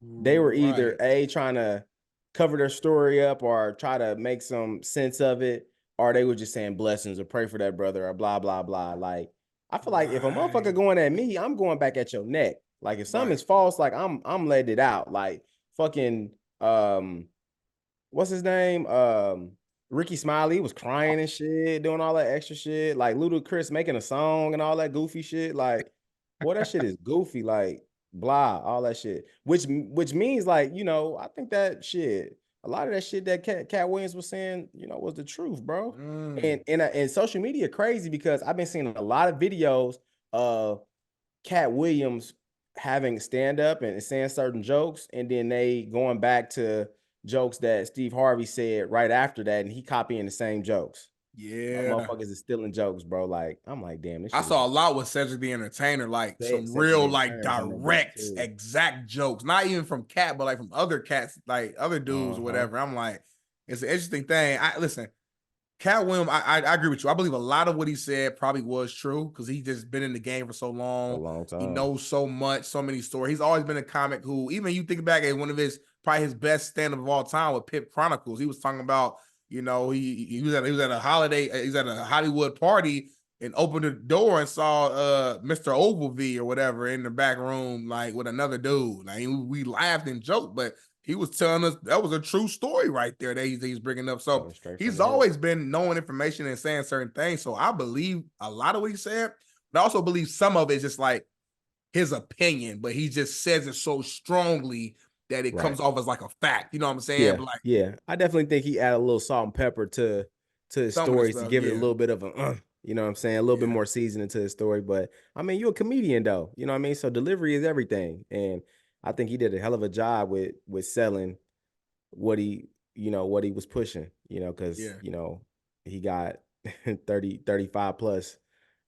They were either trying to cover their story up or try to make some sense of it, or they were just saying blessings or pray for that brother or blah, blah, blah. Like, I feel like if a motherfucker going at me, I'm going back at your neck. Like, if something's false, like I'm letting it out. Like, fucking, what's his name? Ricky Smiley was crying and shit, doing all that extra shit. Like, Ludacris making a song and all that goofy shit. Like, boy, that shit is goofy. Like, blah, all that shit. Which means, like, you know, I think that shit, a lot of that shit that Katt Williams was saying, you know, was the truth, bro. And social media crazy because I've been seeing a lot of videos of Katt Williams having stand-up and saying certain jokes, and then they going back to jokes that Steve Harvey said right after that, and he copying the same jokes. Yeah, motherfuckers is stealing jokes, bro. Like, I'm like, damn. This I saw a lot with Cedric the Entertainer, like some real, like direct, exact jokes. Not even from Katt, but like from other cats, like other dudes or whatever. I'm like, it's an interesting thing. Listen, Katt Williams, I agree with you. I believe a lot of what he said probably was true because he's just been in the game for so long. A long time. He knows so much, so many stories. He's always been a comic who, even you think back at one of probably his best stand-up of all time with Pip Chronicles. He was talking about, you know, he was at a Hollywood party and opened the door and saw Mr. Ogilvy or whatever in the back room, like with another dude. Like we laughed and joked, but he was telling us that was a true story right there that he's bringing up. So he's always been knowing information and saying certain things. So I believe a lot of what he said, but I also believe some of it's just like his opinion, but he just says it so strongly that it comes off as like a fact. You know what I'm saying? Yeah, I definitely think he added a little salt and pepper to his stories to give it a little bit of a, you know what I'm saying? A little bit more seasoning to his story. But I mean, you're a comedian though, you know what I mean? So delivery is everything. And I think he did a hell of a job with selling what he was pushing, you know, because, you know, he got 35 plus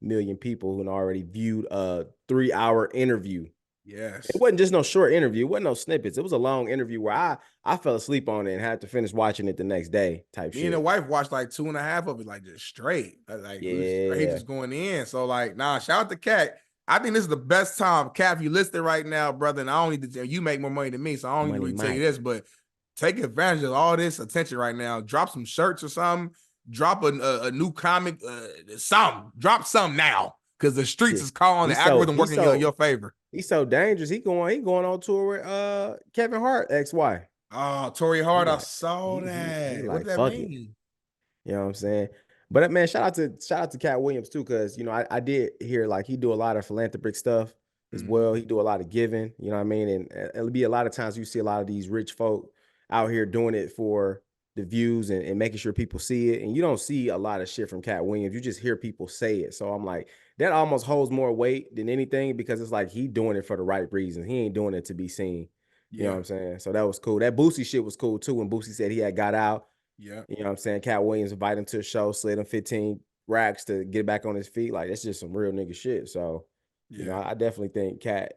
million people who already viewed a 3-hour interview. Yes. It wasn't just no short interview. It wasn't no snippets. It was a long interview where I fell asleep on it and had to finish watching it the next day type shit. Me and the wife watched like 2.5 of it, like just straight. Like straight just going in. So like, shout out to Katt. I think this is the best time. Katt, if you listed right now, brother, and I don't need to tell you, make more money than me, so I don't need to really tell you this, but take advantage of all this attention right now. Drop some shirts or something. Drop a new comic, drop something now. Because the streets is calling, the algorithm working in your favor. He's so dangerous. He going on tour with Kevin Hart, ex-wife. Oh, Tory Hart, I saw that. What does that mean? You know what I'm saying? But man, shout out to Katt Williams too, because you know I did hear like he do a lot of philanthropic stuff as well. He do a lot of giving. You know what I mean? And it'll be a lot of times you see a lot of these rich folk out here doing it for the views and making sure people see it. And you don't see a lot of shit from Katt Williams. You just hear people say it. So I'm like, that almost holds more weight than anything because it's like he doing it for the right reasons. He ain't doing it to be seen. You know what I'm saying? So that was cool. That Boosie shit was cool too. When Boosie said he had got out. Yeah. You know what I'm saying? Katt Williams invited him to a show, slid him 15 racks to get back on his feet. Like, that's just some real nigga shit. So, you know, I definitely think Katt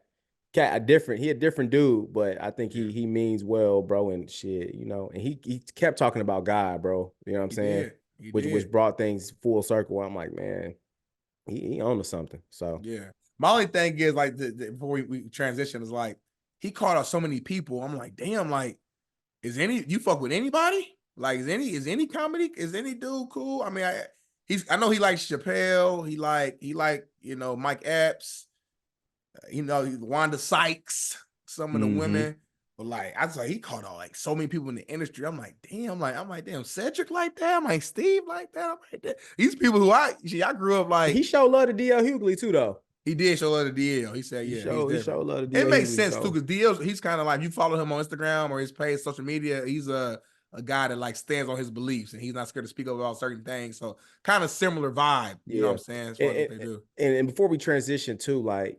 a different dude, but I think he means well, bro, and shit, you know. And he kept talking about God, bro. You know what I'm saying? Which brought things full circle. I'm like, man, he on to something. So my only thing is like before we transition is like he called out so many people. I'm like, damn, like, you fuck with anybody? Like, is any comedy? Is any dude cool? I mean, I know he likes Chappelle. He like you know, Mike Epps. You know, Wanda Sykes, some of the women. But like, I was like, he called out like so many people in the industry. I'm like, damn, Cedric like that. I'm like, Steve like that. I'm like, that. These people who I grew up like. He showed love to D.L. Hughley too, though. He did show love to DL. He said, He yeah, he's showed different. love to It DL. makes sense too, because DL, he's kind of like, you follow him on Instagram or his page, social media. He's a guy that like stands on his beliefs and he's not scared to speak about certain things. So kind of similar vibe, you know what I'm saying? As far as what they do. And before we transition to like,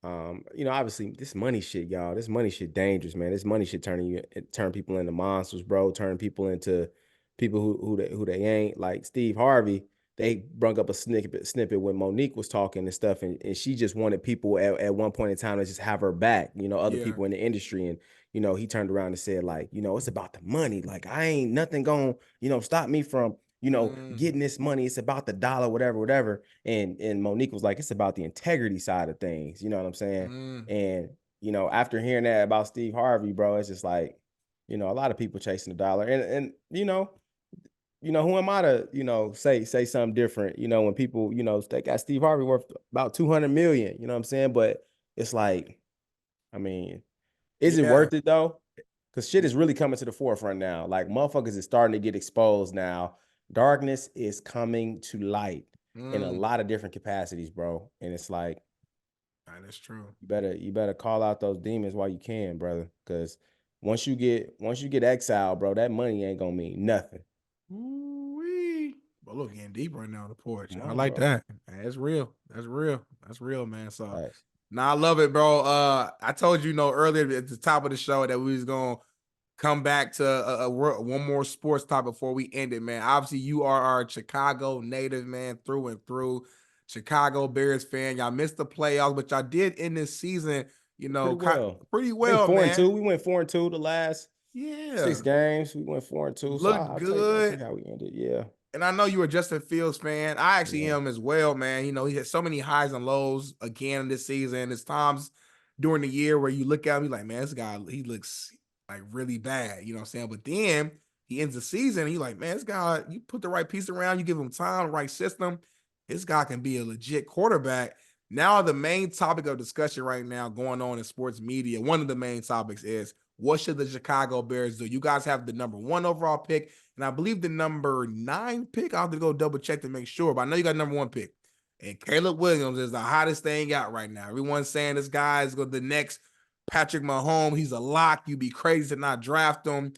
obviously this money shit, y'all. This money shit dangerous, man. This money shit turn people into monsters, bro. Turn people into people who they ain't. Like Steve Harvey, they brung up a snippet when Monique was talking and stuff, and she just wanted people at one point in time to just have her back, other people in the industry. And he turned around and said, like, it's about the money. Like, I ain't nothing gonna, stop me from getting this money. It's about the dollar, whatever. And Monique was like, it's about the integrity side of things. You know what I'm saying? And, after hearing that about Steve Harvey, bro, it's just like, a lot of people chasing the dollar. And who am I to, say something different, when people, they got Steve Harvey worth about 200 million, you know what I'm saying? But it's like, I mean, is it worth it though? Because shit is really coming to the forefront now. Like, motherfuckers is starting to get exposed now. Darkness is coming to light in a lot of different capacities, bro. And it's like, that's true. You better call out those demons while you can, brother. Because once you get exiled, bro, that money ain't gonna mean nothing. Ooh-wee. But look, getting deep right now on the porch. On, I like bro. that. That's real. That's real, man. So Nice. I love it, bro. I told you, earlier at the top of the show that we was gonna come back to one more sports topic before we end it, man. Obviously, you are our Chicago native, man, through and through. Chicago Bears fan. Y'all missed the playoffs, but y'all did end this season, pretty well, man. We went 4-2 the last 6 games. We went 4-2. So Look I'll good. take how we ended. Yeah. And I know you were a Justin Fields fan. I actually am as well, man. He had so many highs and lows again this season. There's times during the year where you look at him, you're like, man, this guy, he looks like really bad. You know what I'm saying? But then he ends the season, and you're like, man, this guy, you put the right piece around, you give him time, the right system, this guy can be a legit quarterback. Now, the main topic of discussion right now going on in sports media, one of the main topics is, what should the Chicago Bears do? You guys have the number 1 overall pick, and I believe the number 9 pick. I'll have to go double check to make sure, but I know you got number 1 pick. And Caleb Williams is the hottest thing out right now. Everyone's saying this guy is the next Patrick Mahomes. He's a lock. You'd be crazy to not draft him.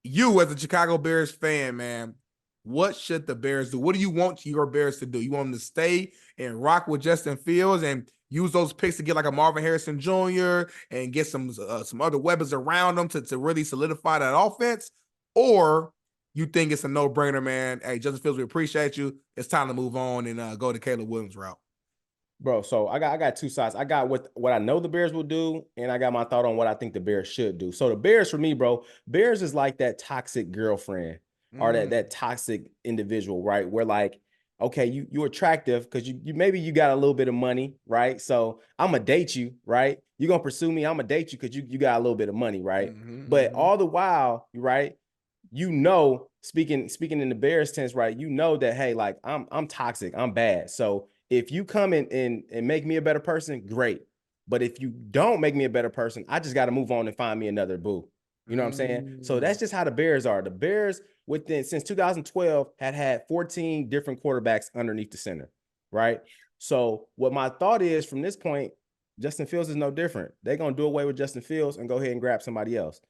You, as a Chicago Bears fan, man, what should the Bears do? What do you want your Bears to do? You want them to stay and rock with Justin Fields and use those picks to get like a Marvin Harrison Jr. and get some other weapons around them to really solidify that offense? Or you think it's a no-brainer, man? Hey, Justin Fields, we appreciate you. It's time to move on and go to Caleb Williams route. Bro, so I got 2 sides. I got what I know the Bears will do, and I got my thought on what I think the Bears should do. So the Bears, for me, bro, Bears is like that toxic girlfriend or that toxic individual, right? Where like, okay, you're attractive because you maybe you got a little bit of money, right? So I'm gonna date you, right? You're gonna pursue me, I'm gonna date you because you got a little bit of money, right? But all the while, right, speaking in the Bears tense, right, that, hey, like I'm toxic, I'm bad. So if you come in and make me a better person, great. But if you don't make me a better person, I just got to move on and find me another boo. You know what I'm saying? So that's just how the Bears are. The Bears, since 2012, had 14 different quarterbacks underneath the center, right? So what my thought is from this point, Justin Fields is no different. They're going to do away with Justin Fields and go ahead and grab somebody else.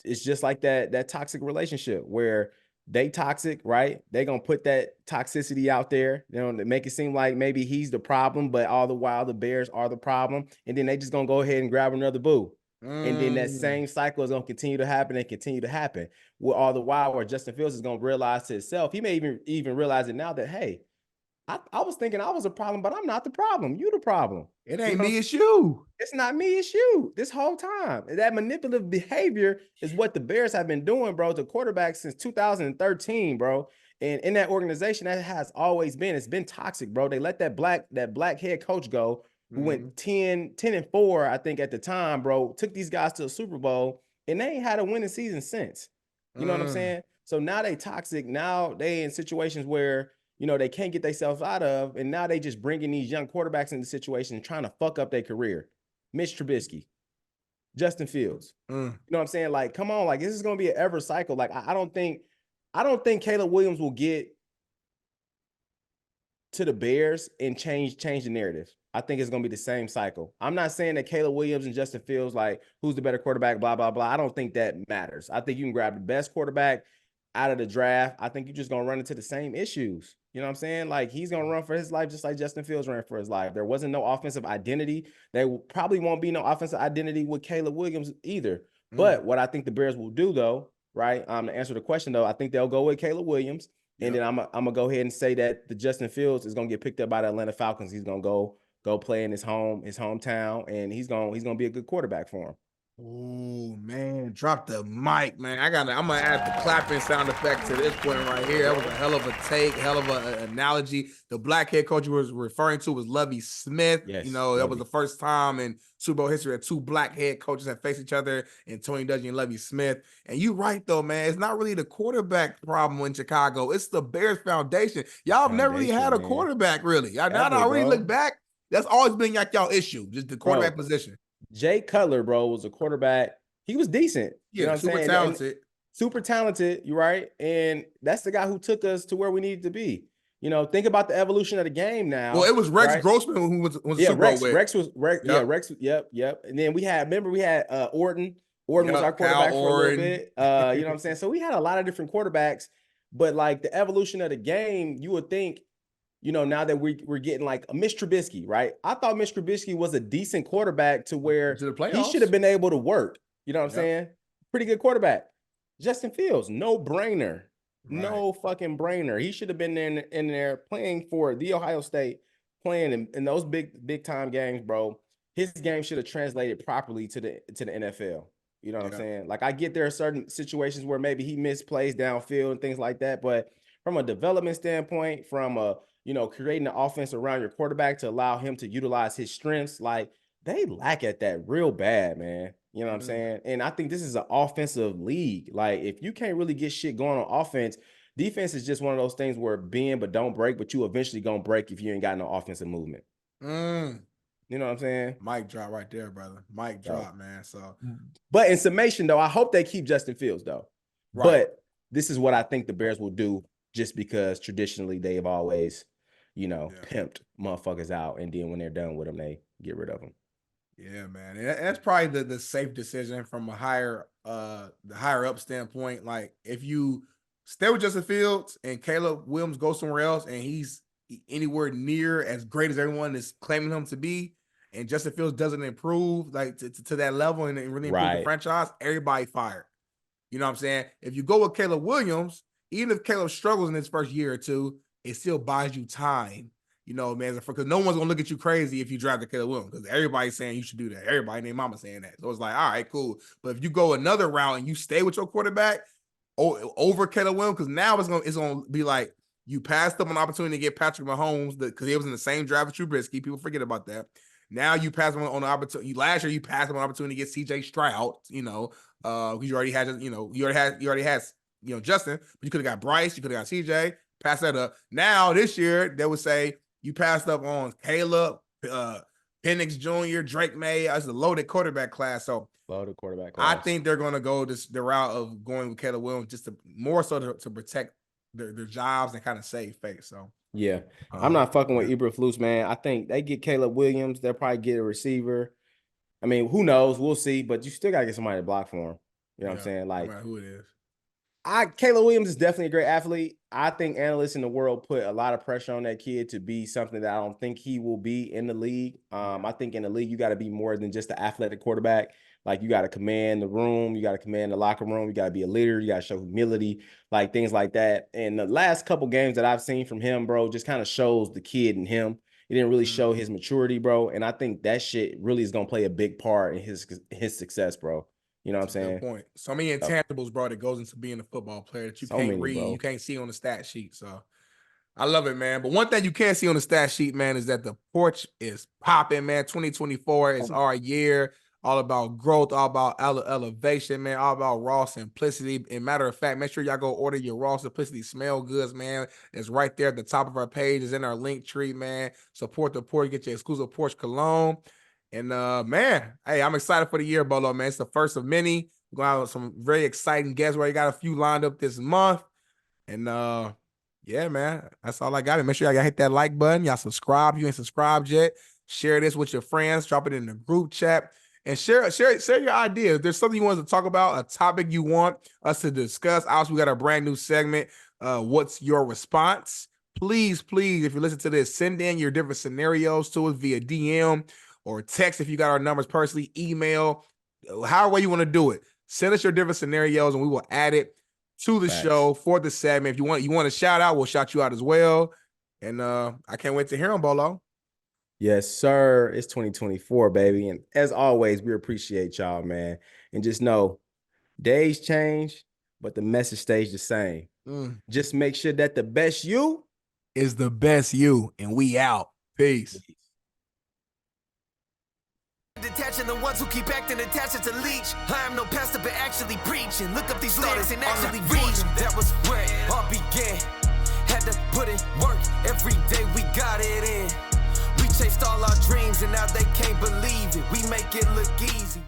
It's just like that toxic relationship where they toxic, right? They're going to put that toxicity out there, to make it seem like maybe he's the problem, but all the while the Bears are the problem. And then they just going to go ahead and grab another boo. And then that same cycle is going to continue to happen and continue to happen. Well, all the while where Justin Fields is going to realize to himself, he may even realize it now that, hey, I was thinking I was a problem, but I'm not the problem. You the problem. It ain't me, it's you. It's not me, it's you this whole time. That manipulative behavior is what the Bears have been doing, bro, to quarterbacks since 2013, bro. And in that organization, that has always been. It's been toxic, bro. They let that black head coach go, who went 10-4, I think, at the time, bro. Took these guys to a Super Bowl, and they ain't had a winning season since. You know what I'm saying? So now they toxic. Now they in situations where they can't get themselves out of, and now they just bringing these young quarterbacks into situations and trying to fuck up their career. Mitch Trubisky, Justin Fields. You know what I'm saying? Like, come on, like this is gonna be an ever cycle. Like, I don't think Caleb Williams will get to the Bears and change the narrative. I think it's going to be the same cycle. I'm not saying that Caleb Williams and Justin Fields, like, who's the better quarterback, blah, blah, blah. I don't think that matters. I think you can grab the best quarterback out of the draft. I think you're just going to run into the same issues. You know what I'm saying? Like, he's going to run for his life just like Justin Fields ran for his life. There wasn't no offensive identity. There probably won't be no offensive identity with Caleb Williams either. But what I think the Bears will do, though, right, to answer the question, though, I think they'll go with Caleb Williams. And then I'm gonna go ahead and say that the Justin Fields is gonna get picked up by the Atlanta Falcons. He's gonna go play in his hometown, and he's gonna be a good quarterback for him. Oh man, drop the mic, man. I'm gonna add the clapping sound effect to this point right here. That was a hell of a take, hell of an analogy. The black head coach you was referring to was Lovie Smith. Yes, that was the first time in Super Bowl history that two black head coaches have faced each other, and Tony Dungy and Lovie Smith. And you're right though, man. It's not really the quarterback problem in Chicago. It's the Bears foundation. Y'all have never really had a quarterback, really. Now that I really look back, that's always been like y'all issue, just the quarterback position. Jay Cutler, bro, was a quarterback. He was decent. Yeah, you know what I'm saying? Talented. Super talented, you're right. And that's the guy who took us to where we needed to be. You know, think about the evolution of the game now. Well, it was Rex Grossman who was Super Bowl with. Rex was Rex. Yep. And then we had Orton. Orton was our quarterback for a little bit. You know what I'm saying? So we had a lot of different quarterbacks, but like the evolution of the game, you would think, you know, now that we're getting like a Mitch Trubisky, right? I thought Mitch Trubisky was a decent quarterback to where he should have been able to work. You know what I'm saying? Pretty good quarterback. Justin Fields, no brainer. Right. No fucking brainer. He should have been in there playing for the Ohio State, playing in those big time games, bro. His game should have translated properly to the NFL. You know what I'm saying? Like, I get there are certain situations where maybe he misplays downfield and things like that, but from a development standpoint, from a creating an offense around your quarterback to allow him to utilize his strengths, like, they lack at that real bad, man. You know what I'm saying? And I think this is an offensive league. Like, if you can't really get shit going on offense, defense is just one of those things where bend but don't break, but you eventually gonna break if you ain't got no offensive movement. You know what I'm saying? Mic drop right there, brother. Mic drop, man. So, but in summation, though, I hope they keep Justin Fields, though. Right. But this is what I think the Bears will do, just because traditionally they've always, pimped motherfuckers out, and then when they're done with them, they get rid of them. Yeah, man. And that's probably the safe decision from a higher up standpoint. Like, if you stay with Justin Fields and Caleb Williams goes somewhere else and he's anywhere near as great as everyone is claiming him to be, and Justin Fields doesn't improve like to that level and really improve the franchise, everybody fired. You know what I'm saying? If you go with Caleb Williams, even if Caleb struggles in his first year or two, it still buys you time. You know, man, because no one's gonna look at you crazy if you drafted Caleb Williams, because everybody's saying you should do that. Everybody named Mama saying that. So it's like, all right, cool. But if you go another route and you stay with your quarterback over Caleb Williams, because now it's gonna be like you passed up an opportunity to get Patrick Mahomes because he was in the same draft with Trubisky. People forget about that. Now you pass him on the opportunity. Last year you passed him on an opportunity to get C.J. Stroud. Because you already had Justin, but you could have got Bryce, you could have got C.J. Pass that up. Now this year they would say you passed up on Caleb, Penix Jr., Drake May. That's a loaded quarterback class. So loaded quarterback class. I think they're going to go the route of going with Caleb Williams just to protect their jobs and kind of save face. So yeah, I'm not fucking with Eberflus, man. I think they get Caleb Williams. They'll probably get a receiver. I mean, who knows? We'll see. But you still got to get somebody to block for him. You know what I'm saying? Like, no matter who it is. Caleb Williams is definitely a great athlete. I think analysts in the world put a lot of pressure on that kid to be something that I don't think he will be in the league. I think in the league, you got to be more than just an athletic quarterback. Like, you got to command the room. You got to command the locker room. You got to be a leader. You got to show humility, like things like that. And the last couple games that I've seen from him, bro, just kind of shows the kid in him. He didn't really show his maturity, bro. And I think that shit really is going to play a big part in his success, bro. You know what I'm saying? Good point. So many intangibles, bro, that goes into being a football player that you can't read, bro. You can't see on the stat sheet. So I love it, man. But one thing you can't see on the stat sheet, man, is that the porch is popping, man. 2024 is our year. All about growth, all about elevation, man. All about raw simplicity. And matter of fact, make sure y'all go order your raw simplicity smell goods, man. It's right there at the top of our page. It's in our link tree, man. Support the porch. Get your exclusive porch cologne. And, man, hey, I'm excited for the year, Bolo, man. It's the first of many. We're going to have some very exciting guests where you got a few lined up this month. And, Yeah, man. That's all I got. Make sure y'all hit that like button. Y'all subscribe. If you ain't subscribed yet, share this with your friends. Drop it in the group chat. And share your ideas. If there's something you want to talk about, a topic you want us to discuss. Also, we got a brand new segment. What's your response? Please, if you listen to this, send in your different scenarios to us via DM or text if you got our numbers personally, email, however you want to do it. Send us your different scenarios and we will add it to the show for the segment. If you want to shout out, we'll shout you out as well. And I can't wait to hear them, Bolo. Yes, sir. It's 2024, baby. And as always, we appreciate y'all, man. And just know, days change, but the message stays the same. Just make sure that the best you is the best you. And we out. Peace. Detaching the ones who keep acting attached to leech. I am no pastor, but actually preaching. Look up these lyrics and actually read. That was where it all began. Had to put in work every day. We got it in. We chased all our dreams and now they can't believe it. We make it look easy.